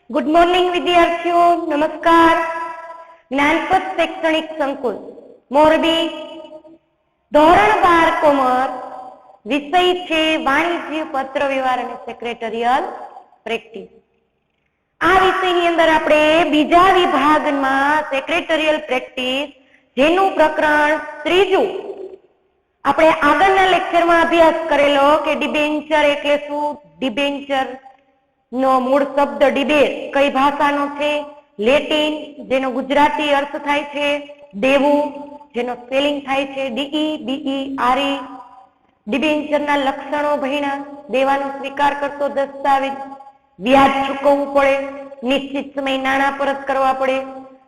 Good morning विद्यार्थियों, नमस्कार। ज्ञानपथ शैक्षणिक संकुल मोरबी धोरण 12 કોમર્સ વિષય છે વાણિજ્ય પત્ર વ્યવહાર અને સેક્રેટરીયલ પ્રેક્ટિસ। આ વિષયની અંદર આપણે બીજા વિભાગમાં સેક્રેટરીયલ પ્રેક્ટિસ જેનું પ્રકરણ ત્રીજું આપણે આગળના લેક્ચરમાં અભ્યાસ કરેલો કે ડિબેન્ચર એટલે શું, ડિબેન્ચર નો મૂળ શબ્દ ડિબેર કઈ ભાષાનો છે, લેટિન જેનો ગુજરાતી અર્થ થાય છે દેવું જેનો સ્પેલિંગ થાય છે DEBERE, ડિબેન્ચરના લક્ષણો ભણ્યા, દેવાનો સ્વીકાર કરતો દસ્તાવેજ, વ્યાજ ચૂકવવું પડે, નિશ્ચિત સમય નાણાં પરત કરવા પડે,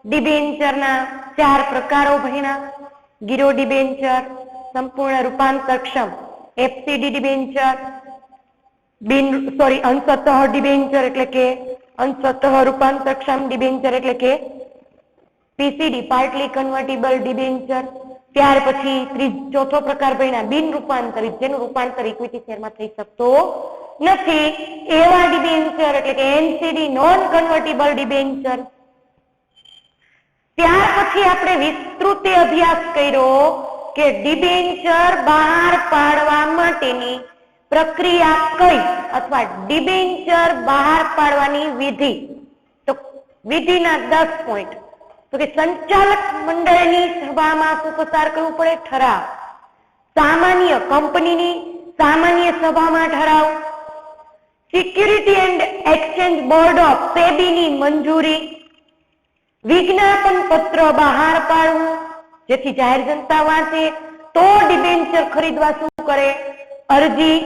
ડિબેન્ચરના 4 પ્રકારો ભણ્યા, ગીરો ડિબેન્ચર, સંપૂર્ણ રૂપાંતરક્ષમ FCD ડિબેન્ચર, અંશતઃ ડિબેન્ચર એટલે કે અંશતઃ રૂપાંતરક્ષમ ડિબેન્ચર એટલે કે PCD પાર્ટલી કન્વર્ટિબલ ડિબેન્ચર। ત્યાર પછી ચોથો પ્રકાર ભણ્યા બિન રૂપાંતરિત, જેનું રૂપાંતર ઇક્વિટી શેરમાં થઈ શકતો નથી એવા ડિબેન્ચર એટલે કે NCD નોન કન્વર્ટિબલ ડિબેન્ચર। ત્યાર પછી આપણે વિસ્તૃત અભ્યાસ કર્યો કે ડિબેન્ચર બહાર પાડવા માટેની પ્રક્રિયા કઈ અથવા ડિબેન્ચર બહાર પાડવાની વિધિ। તો વિધિના 10 પોઈન્ટ તો કે સંચાલક મંડળની સભામાં શું પસાર કરવું પડે, ઠરાવ, સામાન્ય કંપનીની સામાન્ય સભામાં ઠરાવ, security and exchange board of સેબીની મંજૂરી, વિજ્ઞાપન પત્ર બહાર પાડવું જેથી જાહેર જનતા વાંચે તો ડિબેન્ચર ખરીદવા શું કરે, અરજી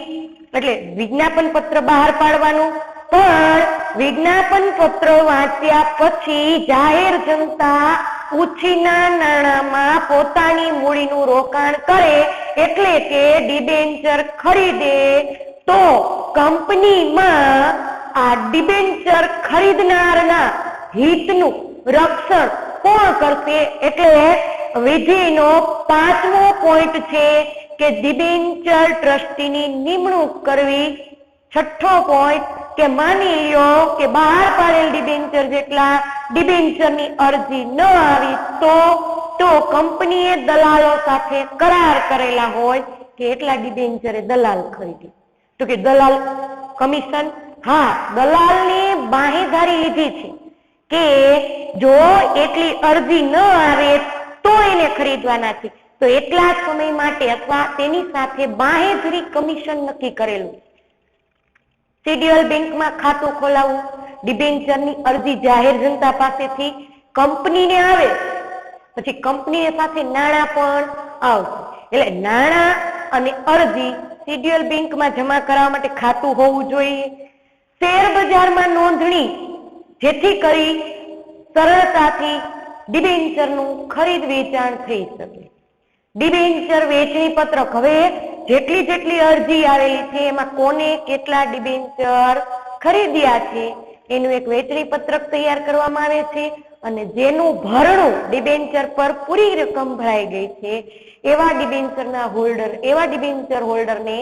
એટલે વિજ્ઞાપન પત્ર બહાર પાડવાનું, પણ વિજ્ઞાપન પત્ર વાંચ્યા પછી જાહેર જનતા ઉછીના નાણાંમાં પોતાની મૂડીનું રોકાણ કરે એટલે કે ડિબેન્ચર ખરીદે તો કંપનીમાં આ ડિબેન્ચર ખરીદનારના હિતનું રક્ષણ કોણ કરશે। એટલે વિધિનો 5મો પોઈન્ટ છે કે ડિબેન્ચર ટ્રસ્ટીની નિમણૂક કરવી। 6થો પોઈન્ટ કે માની લો કે બહાર પાડેલ ડિબેન્ચર જેટલા ડિબેન્ચરની અરજી ન આવી તો કંપનીએ દલાલો સાથે કરાર કરેલા હોય કે એટલા ડિબેન્ચરે દલાલ ખરીદી। તો કે દલાલ કમિશન, હા, દલાલની બાંહેધરી લીધી છે કે જો એટલી અરજી ન આવે તો એને ખરીદવાના છે, તો એટલા સમય માટે અથવા તેની સાથે બાંહેધરી કમિશન નક્કી કરેલું। શેડ્યુલ બેંકમાં ખાતું ખોલાવવું, ડિબેન્ચરની અરજી જાહેર જનતા પાસેથી કંપનીને આવે પછી કંપની સાથે નાણાં પણ આવશે, એટલે નાણાં અને અરજી શેડ્યુલ બેંકમાં જમા કરાવવા માટે ખાતું હોવું જોઈએ। શેર બજારમાં નોંધણી જેથી કરી સરળતાથી ડિબેન્ચરનું ખરીદ વેચાણ થઈ શકે। ડિબેન્ચર વેચણી પત્રક, હવે જેટલી અરજી આવેલી છે એમાં કોને કેટલા ડિબેન્ચર ખરીદ્યા છે એનું એક વેચણી પત્રક તૈયાર કરવામાં આવે છે અને જેનું ભરણું ડિબેન્ચર પર પૂરી રકમ ભરાઈ ગઈ છે એવા ડિબેન્ચર હોલ્ડરને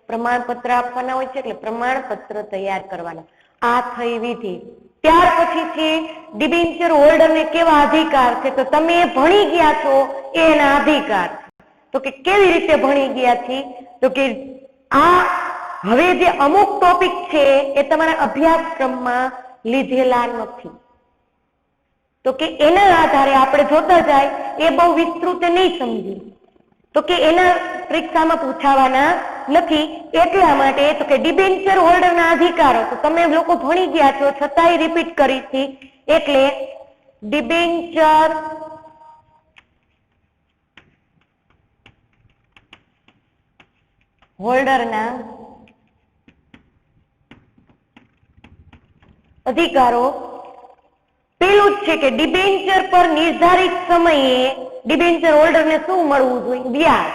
પ્રમાણપત્ર આપવાના હોય છે, એટલે પ્રમાણપત્ર તૈયાર કરવાના। આ થઈ વિધિ। ત્યાર પછી છે ડિબેન્ચર હોલ્ડરને કેવા અધિકાર છે, તો તમે ભણી ગયા છો એના અધિકાર। તો કે કેવી રીતે ભણી ગયા છે, તો કે આ હવે જે અમુક ટોપિક છે એ તમારા અભ્યાસક્રમમાં લીધેલા નથી, તો કે એના આધારે આપણે જોતા જાય એ બહુ વિસ્તૃત નહીં સમજી, તો કે એના પરીક્ષામાં પૂછાવાના નથી, એટલા માટે તો કે ડિબેન્ચર હોલ્ડરના અધિકારો તો તમે લોકો ભણી ગયા છો છતાંય રિપીટ કરી છે, એટલે ડિબેન્ચર હોલ્ડરના અધિકારો પેલું જ છે કે ડિબેન્ચર પર નિર્ધારિત સમયે ડિબેન્ચર હોલ્ડરને શું મળવું જોઈએ, વ્યાજ।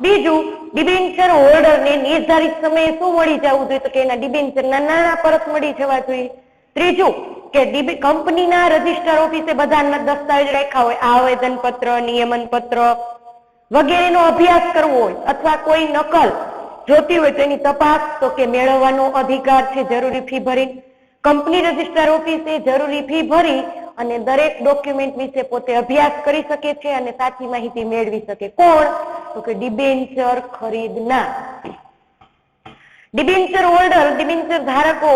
બીજું, ડિબેન્ચર હોલ્ડરને નિર્ધારિત સમયે શું મળી જવું જોઈએ, તો કે એના ડિબેન્ચરના નાણાં પરત મળી જવા જોઈએ। ત્રીજું કે કંપનીના રજિસ્ટર ઓફિસે બધા દસ્તાવેજ રાખ્યા હોય, આવેદન પત્ર, નિયમન પત્ર વગેરેનો અભ્યાસ કરવો હોય અથવા કોઈ નકલ જોતી હોય તો એની તપાસ તો કે મેળવવાનો અધિકાર છે જરૂરી ફી ભરી। કંપની રજિસ્ટ્રાર ઓફિસે જરૂરી ફી ભરી અને દરેક ડોક્યુમેન્ટ વિશે પોતે અભ્યાસ કરી શકે છે અને સાચી માહિતી મેળવી શકે. કોણ? તો કે ડિબેન્ચર ખરીદનાર. ડિબેન્ચર હોલ્ડર, ડિબેન્ચર ધારકો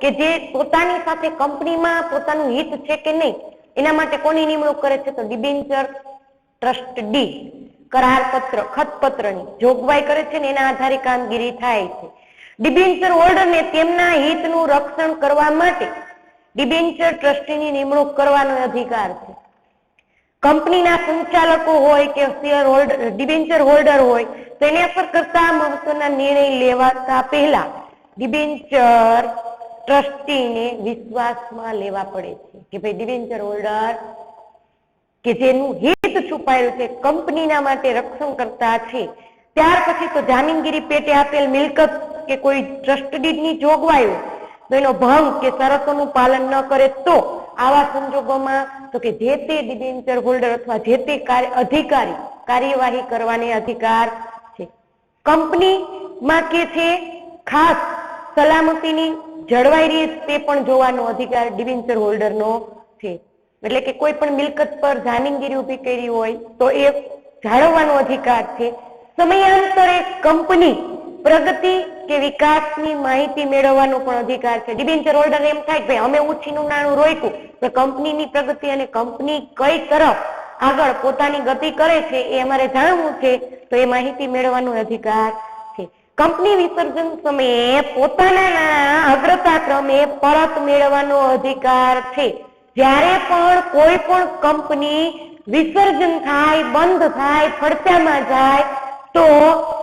કે જે પોતાની સાથે કંપનીમાં પોતાનું હિત છે કે નહીં એના માટે કોની નિમણૂક કરે છે? તો ડિબેન્ચર ટ્રસ્ટ ડીડ, કરાર પત્ર, ખતપત્રની જોગવાઈ કરે છે ને એના આધારે કામગીરી થાય છે. ડિબેન્ચર હોલ્ડરને તેમના હિતનું રક્ષણ કરવા માટે ડિબેન્ચર ટ્રસ્ટીની નિમણૂક કરવાનો અધિકાર છે. કંપનીના સંચાલકો હોય કે શેર હોલ્ડર, ડિબેન્ચર હોલ્ડર હોય તો એને અસર કરતા મહત્વના નિર્ણય લેવાતા પહેલા ડિબેન્ચર ટ્રસ્ટીને વિશ્વાસમાં લેવા પડે છે કે ભાઈ ડિબેન્ચર હોલ્ડર કે જેનું હિત છુપાયેલું છે, કંપનીના માટે રક્ષણ કરતા છે. ત્યાર પછી તો જામીનગીરી પેટે આપેલ મિલકત કે કોઈ ટ્રસ્ટ ડીડની જોગવાઈઓ તો એનો ભંગ કે શરતોનું પાલન ન કરે તો આવા સંજોગોમાં તો કે જે તે ડિબેન્ચર હોલ્ડર અથવા જે તે અધિકારી કાર્યવાહી કરવાનો અધિકાર છે. કંપનીમાં કે છે ખાસ સલામતીની જળવાઈ રહે તે પણ જોવાનો અધિકાર ડિબેન્ચર હોલ્ડરનો છે. એટલે કે કોઈ પણ મિલકત પર જામીનગીરી ઉભી કરી હોય તો એ જાળવવાનો અધિકાર છે. સમયાંતરે કંપની પ્રગતિ કે વિકાસની માહિતી મેળવવાનો પણ અધિકાર છે. ડિબેન્ચર હોલ્ડર એમ થાય કે ભાઈ અમે ઉછીનું નાણું રોક્યું તો કંપનીની પ્રગતિ અને કંપની કઈ તરફ આગળ પોતાની ગતિ કરે છે એ અમારે જાણવું છે તો એ માહિતી મેળવવાનો અધિકાર છે. કંપની વિસર્જન સમયે પોતાના અગ્રતા ક્રમે પરત મેળવવાનો અધિકાર છે. જ્યારે પણ કોઈ પણ કંપની વિસર્જન થાય, બંધ થાય, ફડચામાં જાય તો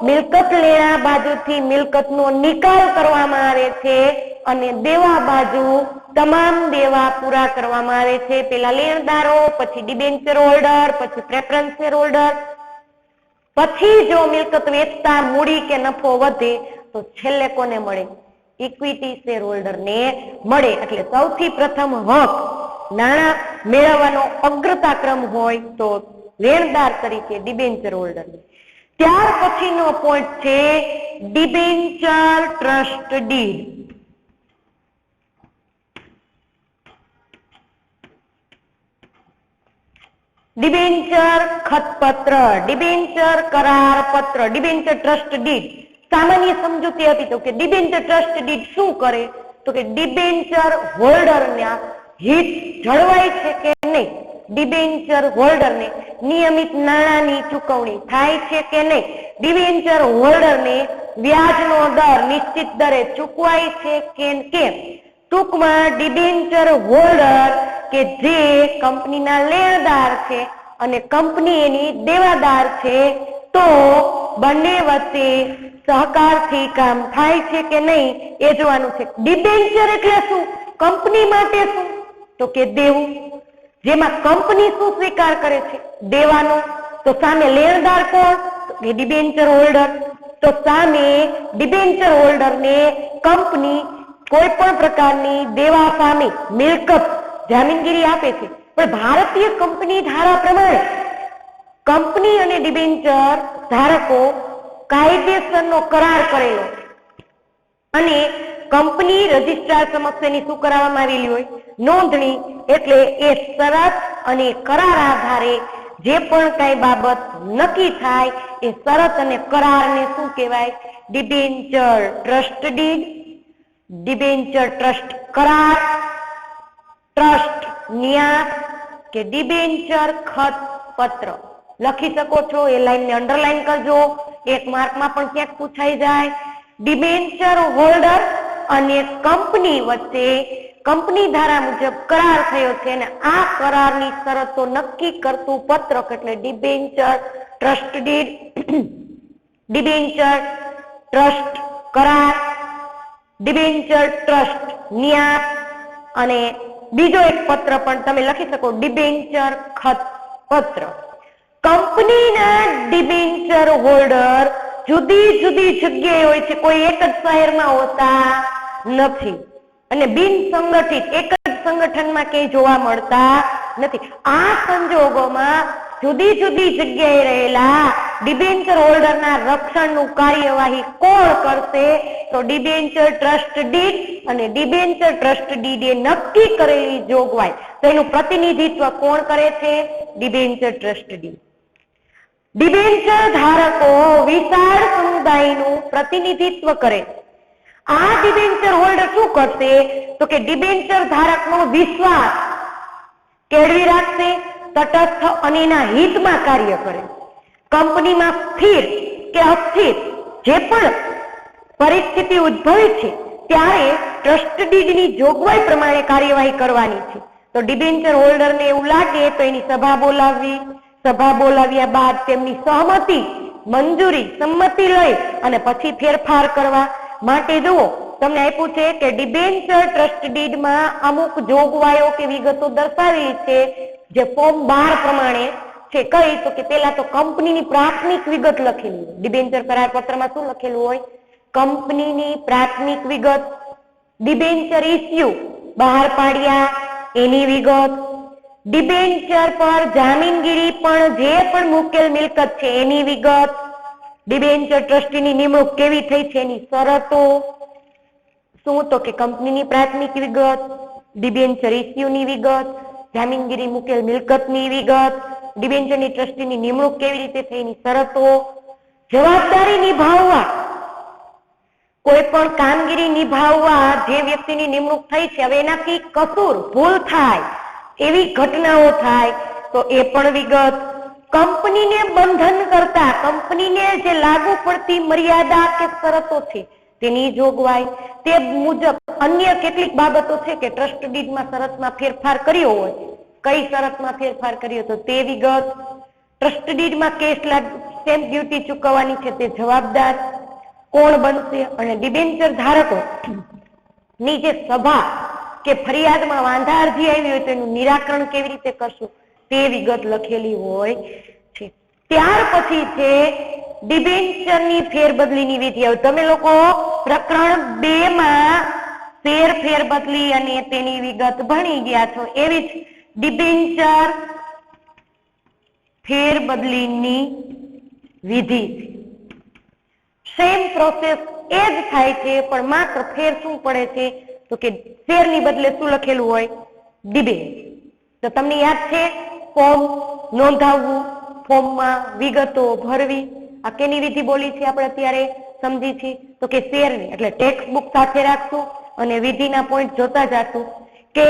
મિલકત લેણા બાજુથી મિલકતનો નિકાલ કરવામાં આવે છે અને દેવા બાજુ તમામ દેવા પૂરા કરવામાં આવે છે. પેલા લેણદારો, પછી ડિબેન્ચર હોલ્ડર, પછી પ્રેફરન્સ શેર હોલ્ડર. પછી જો મિલકત વેચતા મૂડી કે નફો વધે તો છેલ્લે કોને મળે? ઇક્વિટી શેર હોલ્ડરને મળે. એટલે સૌથી પ્રથમ હક નાણાં મેળવવાનો અગ્રતા ક્રમ હોય તો લેણદાર તરીકે ડિબેન્ચર હોલ્ડર. ત્યાર પછીનો પોઈન્ટ છે ડિબેન્ચર ટ્રસ્ટ ડીડ. ડિબેન્ચર ખતપત્ર, ડિબેન્ચર કરાર પત્ર, ડિબેન્ચર ટ્રસ્ટ ડીડ. સામાન્ય સમજૂતી હતી તો કે ડિબેન્ચર ટ્રસ્ટ ડીડ શું કરે? તો કે ડિબેન્ચર હોલ્ડરના હિત જળવાય છે કે નહીં, ડિબેન્ચર હોલ્ડરને નિયમિત નાણાંની ચૂકવણી થાય છે કે નહીં, ડિબેન્ચર હોલ્ડરને વ્યાજનો દર નિશ્ચિત દરે ચૂકવાય છે કે કેમ. ટૂંકમાં ડિબેન્ચર હોલ્ડર કે જે કંપનીના લેણદાર છે અને કંપની એની દેવાદાર છે તો બંને વચ્ચે સહકારથી કામ થાય છે કે નહીં એ જોવાનું છે. ડિબેન્ચર એટલે શું? કંપની માટે શું? તો કે દેવું. જેમાં કંપની શું સ્વીકાર કરે છે? દેવાનો. તો સામે લેણદાર કોણ? એ ડિબેન્ચર હોલ્ડર. તો સામે ડિબેન્ચર હોલ્ડરને કંપની કોઈ પણ પ્રકારની દેવા સામે મિલકત જામીનગીરી આપે છે. પણ ભારતીય કંપની ધારા પ્રમાણે કંપની અને ડિબેન્ચર ધારકો કાયદેસરનો કરાર કરેલો અને કંપની રજિસ્ટ્રાર સમક્ષ એની શું કરાવવામાં આવેલી હોય? નોંધણી. એટલે એ શરત અને કરાર આધારે જે પણ કઈ બાબત નક્કી થાય એ શરત અને કરારને શું કહેવાય? Debenture trust deed, debenture trust કરાર, ટ્રસ્ટ ન્યાસ કે ડિબેન્ચર ખત પત્ર. લખી શકો છો, એ લાઈનને અંડરલાઈન કરજો, એક માર્કમાં પણ ક્યાંક પૂછાઈ જાય. ડિબેન્ચર હોલ્ડર અને કંપની વચ્ચે કંપની ધારા મુજબ કરાર થયો છે અને આ કરારની શરતો નક્કી કરતું પત્રક એટલે debenture trust deed, debenture trust કરાર, ડિબેન્ચર ટ્રસ્ટ ન્યાસ અને બીજો એક પત્ર પણ તમે લખી શકો ડિબેન્ચર ખત પત્ર. કંપનીના ડિબેન્ચર હોલ્ડર જુદી જુદી જગ્યાએ હોય છે, કોઈ એક જ શહેરમાં હોતા નથી અને બિન સંગઠિત એક જ સંગઠનમાં ક્યાંય જોવા મળતા નથી. આ સંજોગોમાં જુદી જુદી જગ્યાએ રહેલા ડિબેન્ચર હોલ્ડરના રક્ષણનું કાર્યવાહી કોણ કરશે? તો ડિબેન્ચર ટ્રસ્ટ ડીડ અને ડિબેન્ચર ટ્રસ્ટ ડીડે નક્કી કરેલી જોગવાઈ, તો એનું પ્રતિનિધિત્વ કોણ કરે છે? Debenture trust deed. ડિબેન્ચર ધારકો વિશાળ સમુદાયનું પ્રતિનિધિત્વ કરે. આ ડિબેન્ચર હોલ્ડર શું કરશે? તો કે ડિબેન્ચર ધારકનો વિશ્વાસ કેળવી રાખશે, તટસ્થ અને એના હિતમાં કાર્ય કરે. કંપનીમાં સ્થિર કે અસ્થિર જે પણ પરિસ્થિતિ ઉદ્ભવે છે ત્યારે ટ્રસ્ટ ડીડની જોગવાઈ પ્રમાણે કાર્યવાહી કરવાની છે. તો ડિબેન્ચર હોલ્ડરને એવું લાગે તો એની સભા બોલાવવી, સભા બોલાવ્યા બાદ તેમની સહમતિ, મંજૂરી, સંમતિ લઈ અને પછી ફેરફાર કરવા માટે જુઓ તમને આપ્યું છે કે ડિબેન્ચર ટ્રસ્ટ ડીડમાં અમુક જોગવાઈઓ કે વિગતો દર્શાવેલી છે જે ફોર્મ 12 પ્રમાણે છે. કઈ? તો કે પેલા તો કંપનીની પ્રાથમિક વિગત લખેલી હોય. ડિબેન્ચર કરાર પત્રમાં શું લખેલું હોય? કંપનીની પ્રાથમિક વિગત, ડિબેન્ચર ઇસ્યુ બહાર પાડ્યા એની વિગત, ડિબેન્ચર પર જામીનગીરી પણ જે પણ મુકેલ મિલકત છે એની વિગત, ડિબેન્ચર ટ્રસ્ટીની નિમણૂક કેવી થઈ છે એની શરતો. શું? તો કે કંપનીની પ્રાથમિક વિગત, ડિબેન્ચર ઇસ્યુની વિગત, જામીનગીરી મુકેલ મિલકતની વિગત, ડિબેન્ચરની ટ્રસ્ટીની નિમણૂક કેવી રીતે થઈ એની શરતો, જવાબદારી નિભાવવા, કોઈ પણ કામગીરી નિભાવવા જે વ્યક્તિની નિમણૂક થઈ છે હવે એનાથી કસૂર, ભૂલ થાય, એવી ઘટનાઓ થાય તો એ પણ વિગત, કંપનીને બંધન કરતા કંપનીને જે લાગુ પડતી મર્યાદા કે શરતો છે તેની જોગવાઈ, તે મુજબ અન્ય કેટલીક બાબતો છે કે ટ્રસ્ટ ડીડમાં શરતમાં ફેરફાર કર્યો હોય, કઈ શરતમાં ફેરફાર કર્યો તો તે વિગત, ટ્રસ્ટ ડીડમાં કેસ સ્ટેમ્પ ડ્યુટી ચૂકવવાની છે તે જવાબદાર કોણ બનશે, અને ડિબેન્ચર ધારકો ની જે સભા કે ફરિયાદમાં વાંધા અરજી આવી હોય તો એનું નિરાકરણ કેવી રીતે કરશું તે વિગત લખેલી હોય છે. ત્યાર પછી છે ડિબેન્ચરની ફેરબદલીની વિધિ. હવે તમે લોકો પ્રકરણ 2 માં શેર ફેરબદલી અને તેની વિગત ભણી ગયા છો. એવી જ ડિબેન્ચર ફેરબદલીની વિધિ છે. સેમ પ્રોસેસ એ જ થાય છે પણ માત્ર ફેર શું પડે છે તો કે શેરની બદલે શું લખેલું હોય? ડિબેન્ચર. તો તમને યાદ છે ફોર્મ નોંધાવવું, ફોર્મમાં વિગતો ભરવી, આ કેની વિધિ બોલી છે આપણે અત્યારે સમજી છીએ? તો કે શેરની. એટલે ટેક્સ્ટ બુક સાથે રાખશું અને વિધિના પોઈન્ટ જોતા જશું કે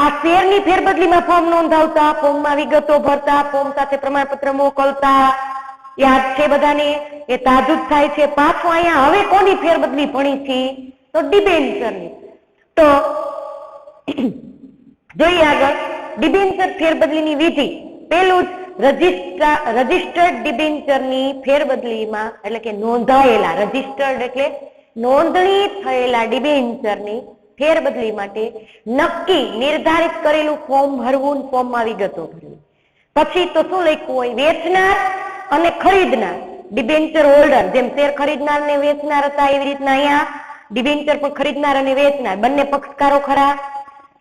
આ શેરની ફેરબદલીમાં ફોર્મ નોંધાવતા, ફોર્મમાં વિગતો ભરતા, ફોર્મ સાથે પ્રમાણપત્ર મોકલતા, યાદ છે બધાને? એ તાજું જ થાય છે. પાછું અહીંયા હવે કોની ફેરબદલી ભણી છે? તો ડિબેન્ચરની. તો જોઈએ આગળ ડિબેન્ચર ફેરબદલીની વિધિ. પેલું રજિસ્ટર્ડ ડિબેન્ચરની ફેરબદલીમાં એટલે કે નોંધાયેલા, રજિસ્ટર્ડ એટલે નોંધણી થયેલા ડિબેન્ચરની ફેરબદલી માટે નક્કી નિર્ધારિત કરેલું ફોર્મ ભરવું, ફોર્મમાં વિગતો ભરવી. પછી તો શું લખ્યું હોય? વેચનાર અને ખરીદનાર, ડિબેન્ચર હોલ્ડર જેમ શેર ખરીદનાર ને વેચનાર હતા એવી રીતના અહીંયા ડિબેન્ચર પણ ખરીદનાર અને વેચનાર બંને પક્ષકારો ખરા.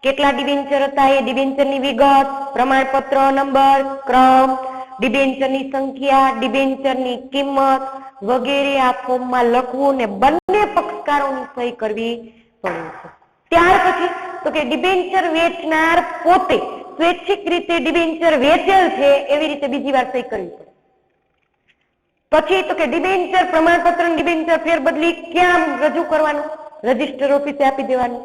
કેટલા ડિબેન્ચર હતા એ ડિબેન્ચરની વિગત, પ્રમાણપત્ર નંબર, ક્રમ, ડિબેન્ચરની સંખ્યા, ડિબેન્ચરની કિંમત વગેરે આ ફોર્મમાં લખવું ને બંને પક્ષકારોની સહી કરવી પડે છે. ત્યાર પછી તો કે ડિબેન્ચર વેચનાર પોતે સ્વૈચ્છિક રીતે ડિબેન્ચર વેચેલ છે એવી રીતે બીજી વાર સહી કરવી પડે. પછી તો કે ડિબેન્ચર પ્રમાણપત્ર ડિબેન્ચર ફેરબદલી ક્યાં રજૂ કરવાનું? રજિસ્ટર ઓફિસે આપી દેવાનું.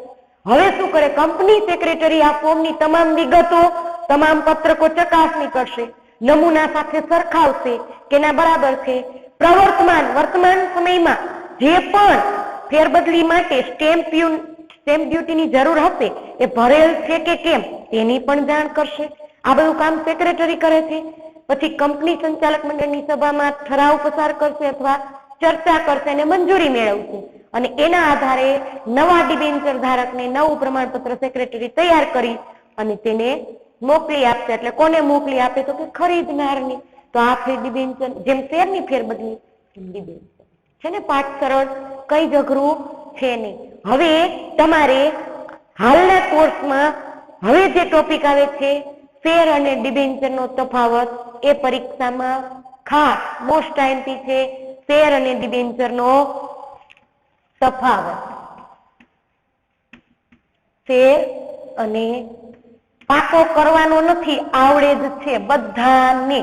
હવે શું કરે? કંપની સેક્રેટરી આ ફોર્મની તમામ વિગતો, તમામ પત્રકો ચકાસણી કરશે, નમૂના સાથે સરખાવશે કે ના બરાબર છે. વર્તમાન સમયમાં જે પણ ફેરબદલી માટે સ્ટેમ્પ ડ્યુટીની જરૂર હશે એ ભરેલ છે કે કેમ તેની પણ જાણ કરશે. આ બધું કામ સેક્રેટરી કરે છે. પછી કંપની સંચાલક મંડળની સભામાં ઠરાવ પસાર કરશે અથવા ચર્ચા કરશે અને મંજૂરી મેળવશે અને એના આધારે નવા ડિબેન્ચર ધારકને નવું પ્રમાણપત્ર સેક્રેટરી તૈયાર કરી અને તેને મોકલી આપશે. એટલે કોને મોકલી આપે? તો કે ખરીદનારને. તો આ ડિબેન્ચર જેમ શેરની ફેરબદલી ડિબેન્ચર છે ને. પાઠ સરળ, કઈ જ અઘરું છે નહીં. હવે તમારે હાલના કોર્સમાં હવે જે ટોપિક આવે છે શેર અને ડિબેન્ચરનો તફાવત એ પરીક્ષામાં ખાસ મોસ્ટ આઈએમપી છે. શેર અને ડિબેન્ચરનો તફાવત. શેર અને પાકો કરવાનો નથી, આવડે જ છે બધાને.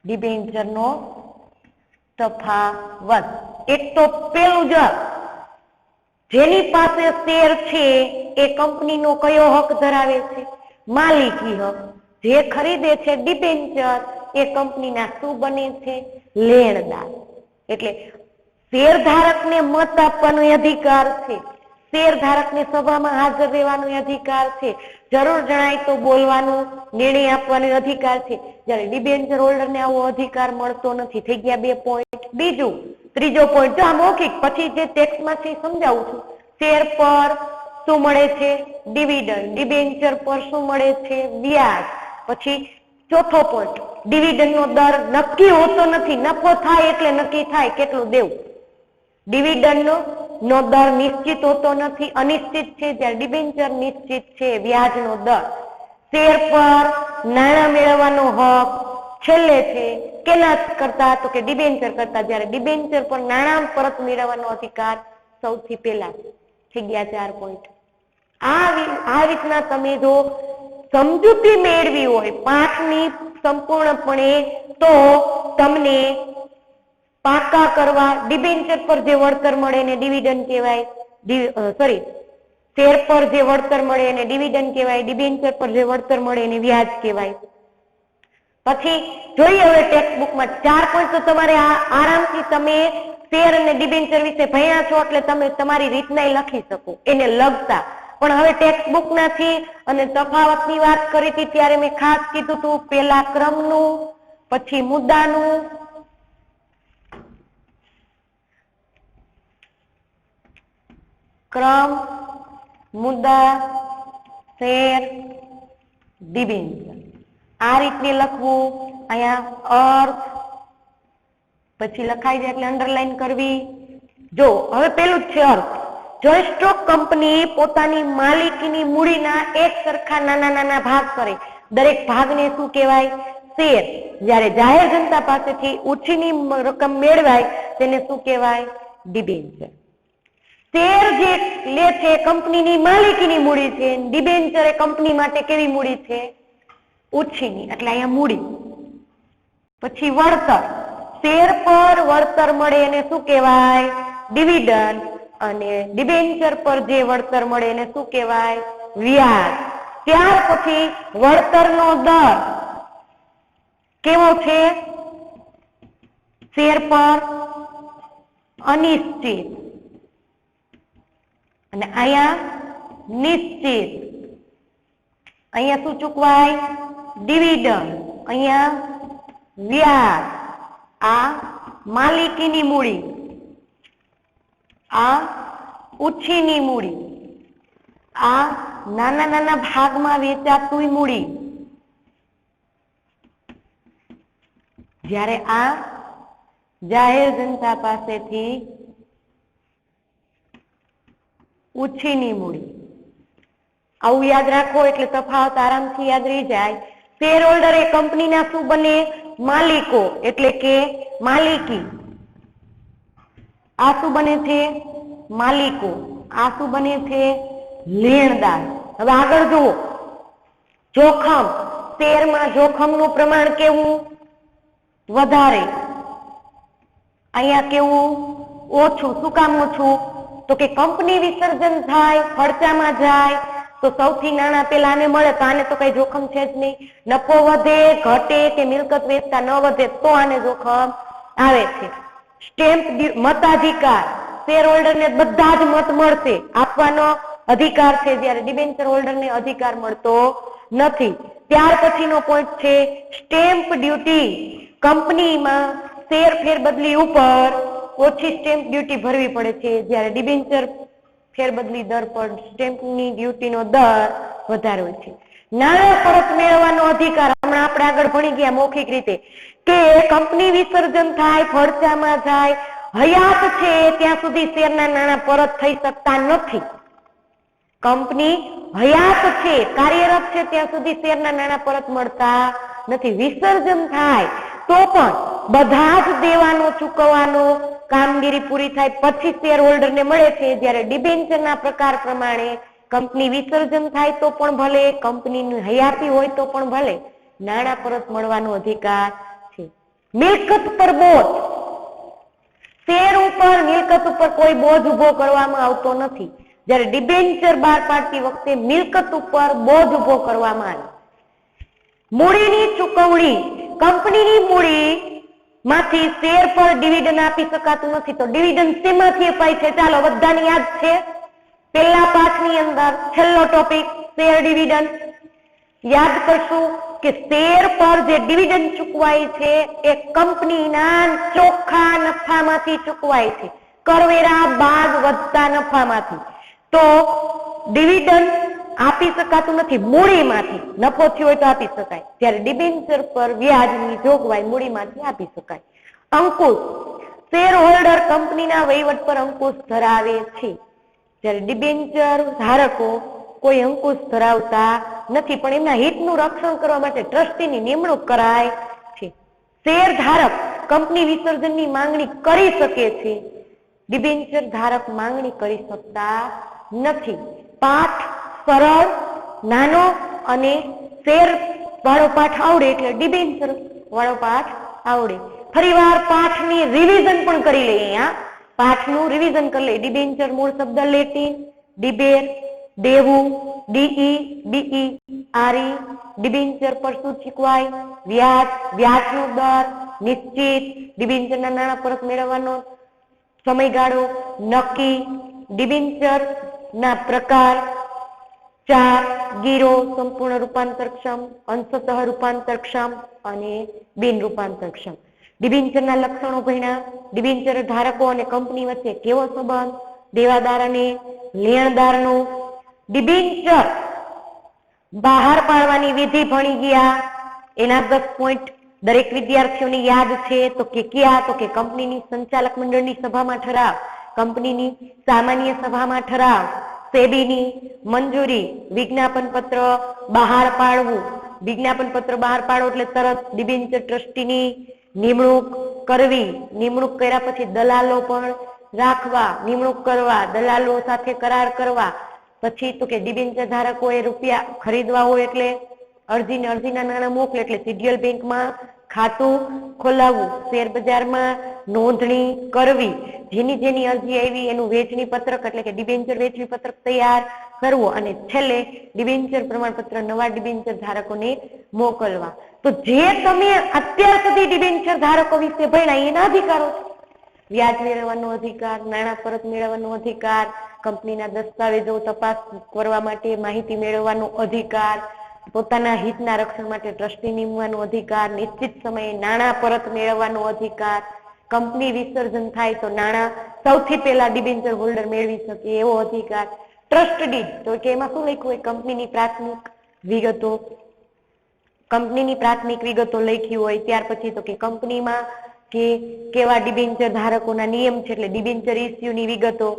ડિબેન્ચરનો તફાવત એક તો પેલું જ, જેની પાસે શેર છે એ કંપનીનો કયો હક ધરાવે છે? માલિકી હક. જે ખરીદે છે ડિબેન્ચર એ કંપનીના શું બને છે? લેણદાર. એટલે શેરધારકને મત આપવાનો અધિકાર છે, શેરધારકને સભામાં હાજર રહેવાનો અધિકાર છે, જરૂર જણાય તો બોલવાનું, નિર્ણય આપવાનો અધિકાર છે. જ્યારે ડિબેન્ચર હોલ્ડરને આવો અધિકાર મળતો નથી. થઈ ગયા 2 પોઈન્ટ. બીજું ત્રીજો પોઈન્ટ જો આ મૌખિક, પછી જે ટેક્સ્ટમાં છે સમજાવું છું. શેર પર શું મળે છે? ડિવિડન્ડ. ડિબેન્ચર પર શું મળે છે? વ્યાજ. પછી ચોથો પોઈન્ટ, ડિવિડન્ડનો દર નક્કી હોતો નથી, નફો થાય એટલે નક્કી થાય કેટલું દેવું. ડિવિડન્ડનો દર નિશ્ચિત હોતો નથી, અનિશ્ચિત છે, જ્યારે ડિબેન્ચર નિશ્ચિત છે, વ્યાજનો દર. શેર પર નાણાં મેળવવાનો હક છેલ્લે છે, કેના કરતા? તો કે ડિબેન્ચર કરતા, જ્યારે ડિબેન્ચર પર નાણાં પરત મેળવવાનો અધિકાર સૌથી પહેલા. થઈ ગયા 4 પોઈન્ટ. આ રીતના તમે જો સમજૂતી મેળવી હોય પાઠની સંપૂર્ણપણે, તો તમને પાકા કરવા ડિબેન્ચર પર જે વળતર મળે એને ડિવિડન્ડ કહેવાય, શેર પર જે વળતર મળે એને ડિવિડન્ડ કહેવાય, ડિબેન્ચર પર જે વળતર મળે એને વ્યાજ કહેવાય. પછી જોઈએ હવે ટેક્સ્ટ બુકમાં 4 પોઈન્ટ તો તમારે આરામથી તમે શેર અને ડિબેન્ચર વિશે ભણ્યા છો એટલે તમે તમારી રીતના લખી શકો એને લગતા. પણ હવે ટેક્સ્ટ બુકનાથી અને તફાવતની વાત કરી હતી ત્યારે મેં ખાસ કીધું હતું પેલા ક્રમનું, પછી મુદ્દાનું, ક્રમ, મુદ્દા, શેર, ડિબેન્ચર. આ રીતે લખવું. અહીંયા અર્થ પછી લખાઈ જાય એટલે અંડરલાઈન કરવી. જો હવે પેલું જ છે અર્થ. જોઈન્ટ સ્ટોક કંપની પોતાની માલિકીની મૂડીના એક સરખા નાના નાના ભાગ કરે, દરેક ભાગને શું કહેવાય? શેર. જ્યારે જાહેર જનતા પાસેથી ઓછીની રકમ મેળવાય તેને શું કહેવાય? ડિબેન્ચર. શેર જે લે છે કંપનીની માલિકીની મૂડી છે, ડિબેન્ચર એ કંપની માટે કેવી મૂડી છે? ઓછીની, એટલે અહીંયા મૂડી. પછી વળતર. શેર પર વળતર મળે એને શું કહેવાય? ડિવિડન્ડ. અને ડિબેન્ચર પર જે વળતર મળે એને શું કહેવાય? વ્યાજ. ત્યાર પછી વળતરનો દર કેવો છે? શેર પર અનિશ્ચિત અને અહીંયા નિશ્ચિત. અહીંયા શું ચૂકવાય? ડિવિડન્ડ. અહીંયા વ્યાજ. આ માલિકીની મૂડી, આ ઓછીની મૂડી, આ નાના નાના ભાગમાં વેચાતું મૂડી. જ્યારે આ જાહેર જનતા પાસેથી ઓછીની મૂડી. આવું યાદ રાખો એટલે તફાવત આરામથી યાદ રહી જાય. શેર હોલ્ડર એ કંપનીના શું બને? માલિકો, એટલે કે માલિકી. આ શું બને છે? માલિકો. આ શું બને છે? લેણદાર. હવે આગળ જુઓ. જોખમ. શેરમાં જોખમનું પ્રમાણ કેવું? વધારે. અહીંયા કેવું? ઓછું. શું કામ ઓછું? તો કે કંપની વિસર્જન થાય, ખર્ચામાં જાય તો સૌથી નાના પેલા આને મળે તો આને તો કઈ જોખમ છે જ નહીં. નફો વધે, ઘટે કે મિલકત વેચતા ન વધે તો આને જોખમ આવે છે. સ્ટેમ્પ મતાધિકાર. શેર હોલ્ડરને બધા જ મત મળશે, આપવાનો અધિકાર છે, જ્યારે ડિબેન્ચર હોલ્ડરને અધિકાર મળતો નથી. ત્યાર પછીનો પોઈન્ટ છે સ્ટેમ્પ ડ્યુટી. કંપનીમાં શેર ફેરબદલી ઉપર ઓછી સ્ટેમ્પ ડ્યુટી ભરવી પડે છે, જ્યારે ડિબેન્ચર ફેરબદલી દર પર સ્ટેમ્પની ડ્યુટીનો દર વધારે હોય છે. નાણાં પરત મેળવવાનો અધિકાર હમણાં આપણે આગળ ભણી ગયા મૌખિક રીતે કે કંપની વિસર્જન થાય, ફડચામાં જાય, હયાત છે ત્યાં સુધી શેરના નાણાં પરત થઈ શકતા નથી. કંપની હયાત છે, કાર્યરત છે ત્યાં સુધી શેરના નાણાં પરત મળતા નથી. વિસર્જન થાય તો પણ બધા જ દેવાનો ચૂકવવાનો કામગીરી પૂરી થાય પછી શેર હોલ્ડરને મળે છે. જ્યારે ડિબેન્ચરના પ્રકાર પ્રમાણે કંપની વિસર્જન થાય તો પણ ભલે, કંપનીની હયાતી હોય તો પણ ભલે, નાણાં પરત મળવાનો અધિકાર છે. મિલકત પર બોજ, શેર ઉપર મિલકત ઉપર કોઈ બોજ ઉભો કરવામાં આવતો નથી. જ્યારે ડિબેન્ચર બહાર પાડતી વખતે મિલકત ઉપર બોજ ઉભો કરવામાં આવે. મૂડીની ચૂકવણી, કંપનીની મૂડી માંથી શેર પર ડિવિડન્ડ આપી શકાતું નથી તો ડિવિડન્ડ શેમાંથી અપાય છે? ચાલો બધાને યાદ છે, પહેલા પાઠની અંદર છેલ્લો ટોપિક શેર ડિવિડન્ડ. યાદ કરશું કે શેર પર જે ડિવિડન્ડ ચૂકવાય છે એ કંપનીના ચોખ્ખા નફામાંથી ચૂકવાય છે, કરવેરા બાદ વધતા નફામાંથી. તો ડિવિડન્ડ આપી શકાતું નથી મૂડીમાંથી, નફો થયો હોય તો આપી શકાય. ત્યારે ડિબેન્ચર પર વ્યાજની જોગવાઈ મૂડીમાંથી આપી શકાય. અંકુશ, શેર હોલ્ડર કંપનીના વહીવટ પર અંકુશ ધરાવે છે. જ્યારે ડિબેન્ચર ધારકો કોઈ અંકુશ ધરાવતા નથી, પણ એમના હિતનું રક્ષણ કરવા માટે ટ્રસ્ટીની નિમણૂક કરાય છે. શેર ધારક કંપની વિસર્જનની માંગણી કરી શકે છે, ડિબેન્ચર ધારક માંગણી કરી શકતા નથી. પાઠ સરળ, નાનો અને શેર વાળો પાઠ આવડે એટલે ડિબેન્ચર વાળો પાઠ આવડે. ફરીવાર પાઠની રિવિઝન પણ કરી લઈએ. અહીંયા પાઠનું રિવિઝન કરી લઈએ. ડિબેન્ચર મૂળ શબ્દ લેટિન, ડિબેર, દેવું, ડીઈ, ડીઈ, આરી. ડિબેન્ચર પર શું ચૂકવાય? વ્યાજ, વ્યાજનો દર નિશ્ચિત. ડિબેન્ચરના નાણાં પરત મેળવવાનો સમયગાળો નક્કી. ડિબેન્ચર ના પ્રકાર 4: ગીરો, સંપૂર્ણ રૂપાંતરક્ષમ, અંશતઃ રૂપાંતરક્ષમ અને બિન રૂપાંતરક્ષમ. ડિબેન્ચરના લક્ષણો ભણ્યા. ડિબેન્ચર ધારકો અને કંપની વચ્ચે કેવો સંબંધ? દેવાદાર અને લેણદારનો. ડિબેન્ચર બહાર પાડવાની વિધિ ભણી ગયા. એના 10 પોઈન્ટ દરેક વિદ્યાર્થીઓને યાદ છે. તો કે ક્યાં? તો કે કંપનીની સંચાલક મંડળની સભામાં ઠરાવ, કંપનીની સામાન્ય સભામાં ઠરાવ, સેબીની મંજૂરી, વિજ્ઞાપન પત્ર બહાર પાડવું. વિજ્ઞાપન પત્ર બહાર પાડો એટલે તરત ડિબેન્ચર ટ્રસ્ટીની નિમણૂક કરવી. નિમણૂક કર્યા પછી દલાલો પણ રાખવા, નિમણૂક કરવા, દલાલો સાથે કરાર કરવા. પછી તો કે ડિબેન્ચર ધારકોએ રૂપિયા ખરીદવા હોય એટલે અરજીના નાણાં મોકલે એટલે સિડિયલ બેંકમાં ખાતું ખોલાવવું. શેર બજારમાં નોંધણી કરવી. જેની અરજી આવી એનું વેચણી પત્રક એટલે કે ડિબેન્ચર વેચણી પત્રક તૈયાર કરવું અને છેલ્લે ડિબેન્ચર પ્રમાણપત્ર નવા ડિબેન્ચર ધારકોને મોકલવા. તો જે તમે અત્યાર સુધી ડિબેન્ચર ધારકો વિશે ભણ્યા એના અધિકારો છે. વ્યાજ મેળવવાનો અધિકાર, નાણાં પરત મેળવવાનો અધિકાર, કંપનીના દસ્તાવેજો તપાસ કરવા માટે માહિતી મેળવવાનો અધિકાર, પોતાના હિતના રક્ષણ માટે ટ્રસ્ટી નિમવાનો અધિકાર, નિશ્ચિત સમયે નાણાં પરત મેળવવાનો અધિકાર, કંપની વિસર્જન થાય તો નાણાં સૌથી પહેલા ડિબેન્ચર હોલ્ડર મેળવી શકે એવો અધિકાર, ટ્રસ્ટ ડીડ તો કે એમાં શું લખ્યું હોય? કંપનીની પ્રાથમિક વિગતો લખી હોય. ત્યાર પછી તો કે કંપનીમાં કે કેવા ડિબેન્ચર ધારકોના નિયમ છે એટલે ડિબેન્ચર ઇસ્યુની વિગતો,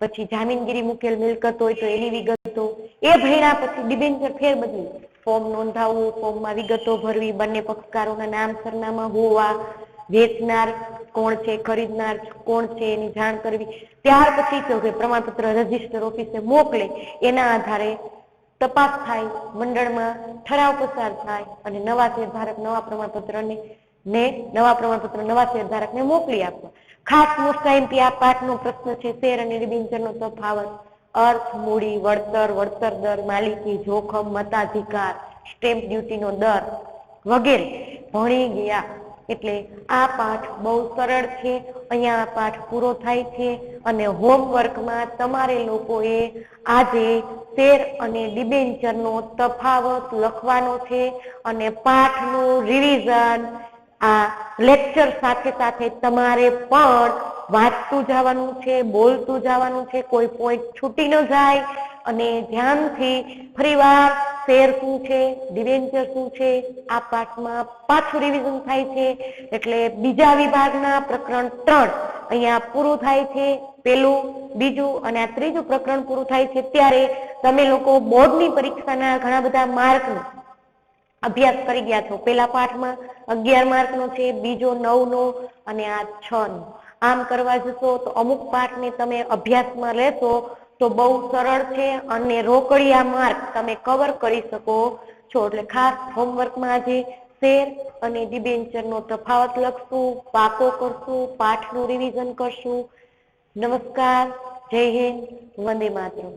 પછી જામીનગીરી મૂકેલ મિલકત હોય તો એની વિગતો. એ ભણ્યા પછી ડિબેન્ચર ફેરબદલી, ફોર્મ નોંધાવવું, ફોર્મમાં વિગતો ભરવી, બંને પક્ષકારોના નામ સરનામા હોવા, વેચનાર કોણ છે, ખરીદનાર કોણ છે એની જાણ કરવી. ત્યાર પછી તો કે પ્રમાણપત્ર રજીસ્ટર ઓફિસે મોકલે, એના આધારે તપાસ થાય, મંડળમાં ઠરાવ પસાર થાય અને નવા શેરધારક નવા પ્રમાણપત્ર નવા શેરધારકને મોકલી આપવા. ખાસ મોસ્ટ આઈએમપી આ પાઠનો પ્રશ્ન છે શેર અને ડિબેન્ચરનો તફાવત, અર્થ, મૂડી, વળતર, વળતર દર, માલિકી, જોખમ, મતાધિકાર, સ્ટેમ્પ ડ્યુટીનો દર વગેરે ભણી ગયા. એટલે આ પાઠ બહુ સરળ છે. અહીંયા આ પાઠ પૂરો થાય છે અને હોમવર્કમાં તમારે લોકોએ આજે શેર અને ડિબેન્ચરનો તફાવત લખવાનો છે અને પાઠનું રિવિઝન આ લેક્ચર સાથે સાથે તમારે પણ વાંચતું જવાનું છે, બોલતું જવાનું છે, કોઈ પોઈન્ટ છૂટી ન જાય અને ધ્યાનથી ફરીવાર શેર શું છે, ડિબેન્ચર શું છે આ પાઠમાં પાછું રિવિઝન થાય છે. એટલે બીજા વિભાગના પ્રકરણ 3 અહીંયા પૂરું થાય છે, પેલું, બીજું અને આ ત્રીજું પ્રકરણ પૂરું થાય છે ત્યારે તમે લોકો બોર્ડની પરીક્ષાના ઘણા બધા માર્કનો અભ્યાસ કરી ગયા છો. પેલા પાઠમાં 11 માર્કનો છે, બીજો 9 નો અને આ 6 નો. આમ કરવા જશો તો અમુક પાઠને તમે અભ્યાસમાં લેશો તો બહુ સરળ છે અને રોકડિયા માર્ક તમે કવર કરી શકો છો. એટલે ખાસ હોમવર્કમાં આજે શેર અને ડિબેન્ચરનો તફાવત લખશું, પાકો કરશું, પાઠનું રિવિઝન કરશું. નમસ્કાર, જય હિન્દ, વંદે માતરમ.